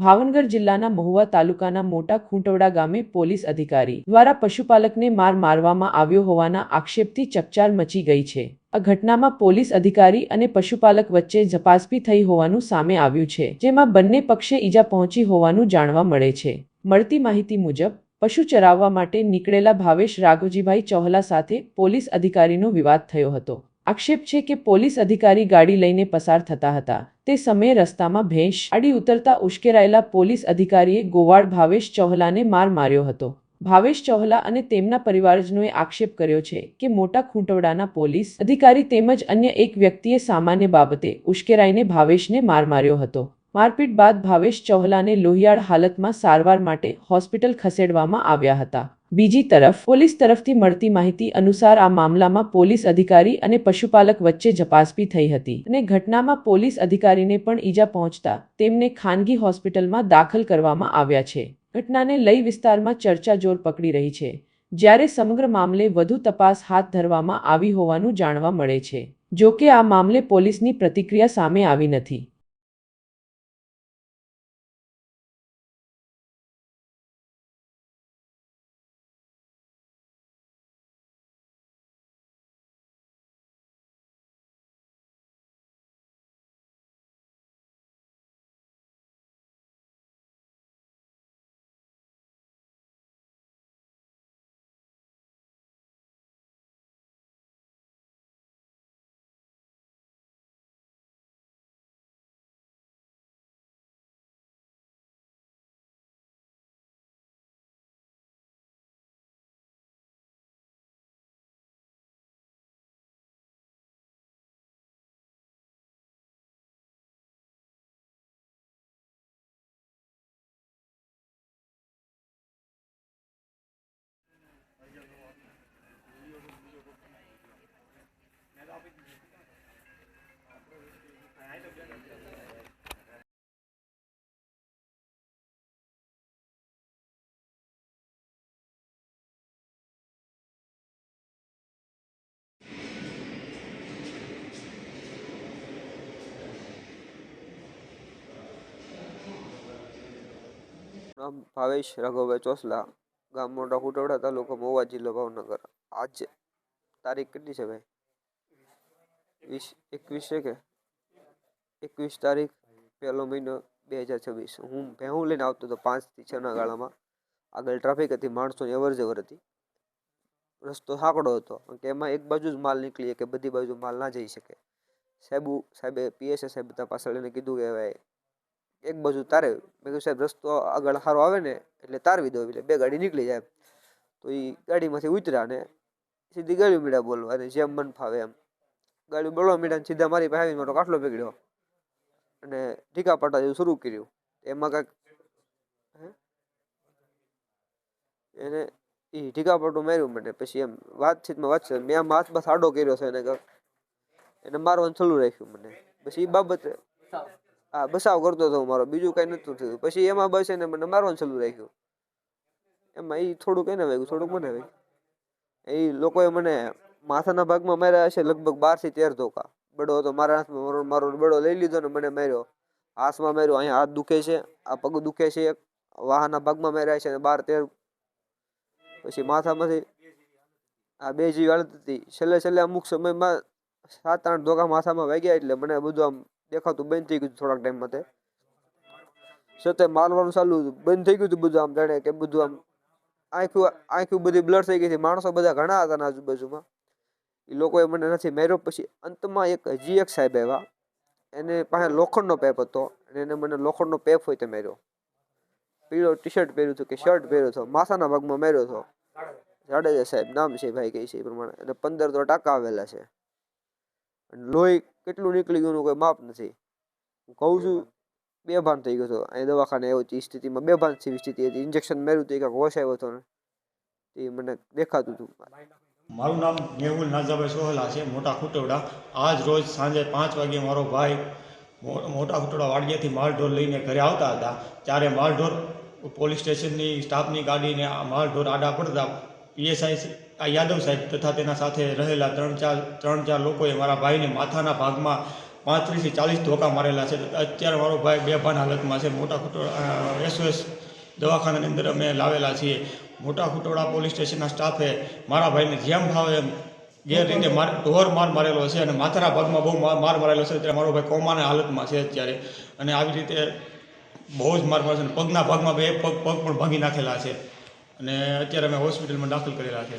ભાવનગર જિલ્લાના મહુવા તાલુકાના મોટા ખૂંટવડા ગામે પોલીસ અધિકારી દ્વારા પશુપાલકને મારવામાં આવ્યો હોવાના આક્ષેપથી ચકચાર મચી ગઈ છે। આ ઘટનામાં પોલીસ અધિકારી અને પશુપાલક વચ્ચે ઝપાઝપી થઈ હોવાનું સામે આવ્યું છે, જેમાં બંને પક્ષે ઈજા પહોંચી હોવાનું જાણવા મળે છે। મળતી માહિતી મુજબ પશુ ચરાવવા માટે નીકળેલા ભાવેશ રાઘવજીભાઈ ચૌહલા સાથે પોલીસ અધિકારીનો વિવાદ થયો હતો। આક્ષેપ છે કે પોલીસ અધિકારી ગાડી લઈને પસાર થતા હતા તે સમયે રસ્તામાં ભેંસ આડી ઉતરતા ઉશ્કેરાયેલા પોલીસ અધિકારીએ ગોવાળ ભાવેશ ચૌહલાને માર્યો હતો। ભાવેશ ચૌહલા અને તેમના પરિવારજનોએ આક્ષેપ કર્યો છે કે મોટા ખૂંટવડાના પોલીસ અધિકારી તેમજ અન્ય એક વ્યક્તિએ સામાન્ય બાબતે ઉશ્કેરાઈને ભાવેશને માર્યો હતો। મારપીટ બાદ ભાવેશ ચૌહલાને લોહિયાળ હાલતમાં સારવાર માટે હોસ્પિટલ ખસેડવામાં આવ્યા હતા। બીજી તરફ પોલીસ તરફથી મળતી માહિતી અનુસાર આ મામલામાં પોલીસ અધિકારી અને પશુપાલક વચ્ચે ઝપાઝપી થઈ હતી અને ઘટનામાં પોલીસ અધિકારીને પણ ઈજા પહોંચતા તેમને ખાનગી હોસ્પિટલમાં દાખલ કરવામાં આવ્યા છે। ઘટનાને લઈ વિસ્તારમાં ચર્ચા જોર પકડી રહી છે, જ્યારે સમગ્ર મામલે વધુ તપાસ હાથ ધરવામાં આવી હોવાનું જાણવા મળે છે। જો કે આ મામલે પોલીસની પ્રતિક્રિયા સામે આવી નથી। નામ ભાવેશ રાઘવભાઈ ચોસલા, ગામ મોટા ખૂંટવડા, તાલુકો મહુવા, જિલ્લો ભાવનગર। આજ તારીખ કેટલી છે ભાઈ? 21 છે કે 21 તારીખ 1લો મહિનો 2026। હું ભેહું લઈને આવતો હતો 5 થી 6 ના ગાળામાં। આગળ ટ્રાફિક હતી, માણસોની અવર જવર હતી, રસ્તો સાંકડો હતો કે એમાં એક બાજુ જ માલ નીકળી કે બધી બાજુ માલ ના જઈ શકે। સાહેબે પીએસએ સાહેબ બધા પાછળ એને કીધું કે ભાઈ એક બાજુ તારે, મેં કીધું સાહેબ રસ્તો આગળ સારો આવે ને એટલે તારવી દો એટલે 2 ગાડી નીકળી જાય। તો એ ગાડીમાંથી ઉતર્યા ને સીધી ગાડી મીડા બોલવા અને જેમ મન ફાવે એમ ગાડી બોલવા મીડા સીધા મારી પાસે આવીને મારો કાટલો પકડ્યો અને ઢીકા પાટા જેવું શરૂ કર્યું। એમાં કાંઈક એને એ ઢીકા પાટું માર્યું મને, પછી એમ વાતચીતમાં મેં આમ હાથમાં સાડો કર્યો છે એને કાંઈક એને મારવાનું ચાલુ રાખ્યું મને। પછી એ બાબતે હા બસાવ કરતો હતો મારો, બીજું કઈ નતું થયું। પછી એમાં બસ એને મને મારવાનું ચાલુ રાખ્યું, એમાં એ થોડુંક એને વાગ્યું, થોડુંક મને વાગ્યું। એ લોકોએ મને માથાના ભાગમાં માર્યા હશે લગભગ 12 થી 13 ધોકા। બડો હતો મારા હાથમાં, મારો બડો લઈ લીધો ને મને માર્યો, હાથમાં માર્યો, અહીંયા હાથ દુખે છે, આ પગ દુખે છે, વાહના ભાગમાં માર્યા છે 12-13, પછી માથામાંથી આ 2 જીવ હાલત હતી। છેલ્લે અમુક સમયમાં 7-8 ધોકા માથામાં વાગ્યા એટલે મને બધું આમ દેખાતું બંધ થઈ ગયું થોડાક ટાઈમ માટે। છતાં મારવાનું ચાલુ બંધ થઈ ગયું બધું, આમ જાણે કે બધું આમ આંખું બધી બ્લર થઈ ગઈ હતી। માણસો બધા ઘણા હતા આજુબાજુમાં, એ લોકોએ મને નથી માર્યો। પછી અંતમાં હજી એક સાહેબ આવ્યા, એને પાસે લોખંડનો પેપ હતો અને એને મને લોખંડનો પેપ હોય તે માર્યો। પીળો ટી-શર્ટ પહેર્યું હતું કે શર્ટ પહેર્યો હતો, માથાના ભાગમાં માર્યો હતો। જાડેજા સાહેબ નામ છે ભાઈ કહે છે એ પ્રમાણે, અને 15 તો ટાંકા આવેલા છે। લોહી કેટલું નીકળી ગયું કોઈ માપ નથી। હું કહું છું બેભાન થઈ ગયો હતો, અહીં દવાખાને આવ્યો હતી, સ્થિતિમાં બેભાન જેવી સ્થિતિ હતી। ઇન્જેક્શન માર્યું હતું, કાંઈક હોશ આવ્યો હતો ને એ મને દેખાતું હતું। મારું નામ મેહુલ નાઝાભાઈ સોહલા છે, મોટા ખૂંટવડા। આજ રોજ સાંજે 5 વાગે મારો ભાઈ મોટા ખૂંટવડા વાડિયાથી માલઢોર લઈને ઘરે આવતા હતા, ત્યારે માલઢોર પોલીસ સ્ટેશનની સ્ટાફની ગાડીને માલઢોર આડા પડતા પીએસઆઈ યાદવ સાહેબ તથા તેના સાથે રહેલા 3-4 લોકોએ મારા ભાઈને માથાના ભાગમાં 35 થી 40 ધોકા મારેલા છે. અત્યારે મારો ભાઈ બેભાન હાલતમાં છે. મોટા ખુટોડા SOS દવાખાનાની અંદર અમે લાવેલા છીએ. મોટા ખુટોડા પોલીસ સ્ટેશનના સ્ટાફે મારા ભાઈને જેમ ફાવે એમ ગેરરીતે ઢોર માર મારેલો છે અને માથાના ભાગમાં બહુ માર મારેલો છે. ત્યારે મારો ભાઈ કોમાની હાલતમાં છે અત્યારે. અને આવી રીતે બહુ જ માર મારે છે. પગના ભાગમાં બે પગ પણ ભાંગી નાખેલા છે અને અત્યારે અમે હોસ્પિટલમાં દાખલ કરેલા છે.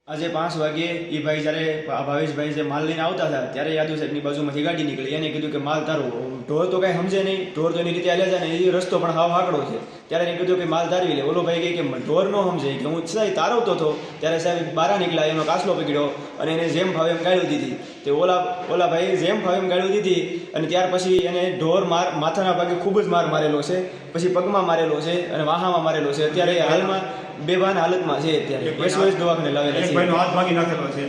આજે 5 વાગ્યે એ ભાઈ જ્યારે ભાવેશભાઈ જે માલ લઈને આવતા હતા ત્યારે યાદવ સાહેબની બાજુમાંથી ગાડી નીકળી. એને કીધું કે માલ તારો. ઢોર તો કાંઈ સમજે નહીં, ઢોર તો એની રીતે હાલ્યા જાય ને, એ રસ્તો પણ હાવ આકડો છે. ત્યારે એને કીધું કે માલ તારવી લે. ઓલો ભાઈ કહે કે ઢોર ન સમજે કે હું સાહેબ તારવતો હતો. ત્યારે સાહેબ બહાર નીકળ્યા, એનો કાસલો પકડ્યો અને એને જેમ ભાવે એમ ગાળ્યું દીધી. તે ઓલા ભાઈ જેમ ભાવે એમ ગાળ્યું દીધી અને ત્યાર પછી એને ઢોર માથાના ભાગે ખૂબ જ માર મારેલો છે, પછી પગમાં મારેલો છે અને વાહામાં મારેલો છે. અત્યારે હાલમાં બેભાન હાલતમાં છે. અત્યારે SOS દવાખાને લાવેલા છે. એક ભાઈનો હાથ ભાંગી નાખેલો છે.